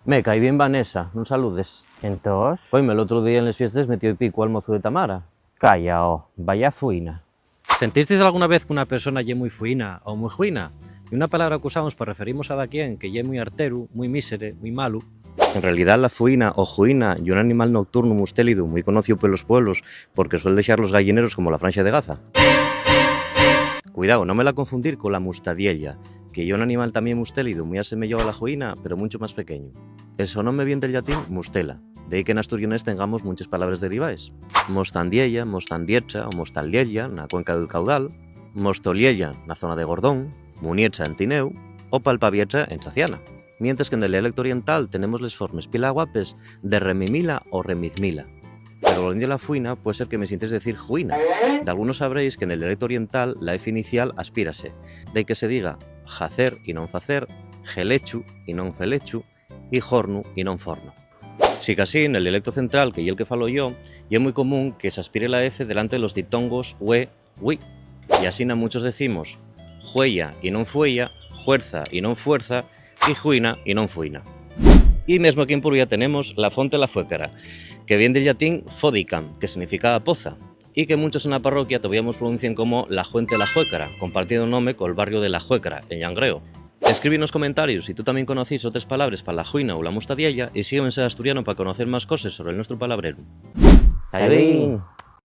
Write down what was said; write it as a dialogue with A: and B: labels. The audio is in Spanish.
A: Me cae bien Vanessa, non saludes.
B: Entós,
A: Oime, el otro día en les fiestas metió el pico al mozo de Tamara.
B: calla, vaya fuina.
C: ¿Sentisteis alguna vez que una persona lle muy fuina o muy juina? Y una palabra que usamos para referirnos a daquien que lle muy arteru, muy mísere, muy malu. En realidad la fuina o juina y un animal nocturno mustélido muy conocido por los pueblos porque suele dejar los gallineros como la Franja de Gaza. Cuidado, no me la confundir con la mustadiella, que es un animal también mustélido muy asemejado a la juina, pero mucho más pequeño. Eso no me viene del latín mustela, de ahí que en asturionés tengamos muchas palabras derivadas. Mostandiella, mostandiecha o mostaldiella, na cuenca del caudal, mostoliella, na zona de Gordón, muniecha en Tineu o palpaviecha en Chaciana. Mientras que en el dialecto oriental tenemos las formas pilaguapes de remimila o remizmila. Pero volviendo a la fuina, puede ser que me sientes decir juina. De algunos sabréis que en el dialecto oriental la F inicial aspírase, de ahí que se diga jacer y non facer, gelechu y non celechu, y jornu y non forno. Si casi en el dialecto central, que es el que falo yo, y es muy común que se aspire la F delante de los diptongos hue, ui. Y así muchos decimos juella y non fuella, fuerza y non fuerza, y juina y non fuina. Y mesmo aquí en Purvía tenemos la fonte la fuécara, que viene del latín fodicam, que significa poza, y que muchos en la parroquia todavía pronuncian como la Fuente la Juécara, compartiendo un nombre con el barrio de La Juécara, en Llangreo. Escribe en los comentarios si tú también conocís otras palabras para la juina o la mustadiella y sígueme en Ser Asturiano para conocer más cosas sobre nuestro palabrero.
B: Está bien.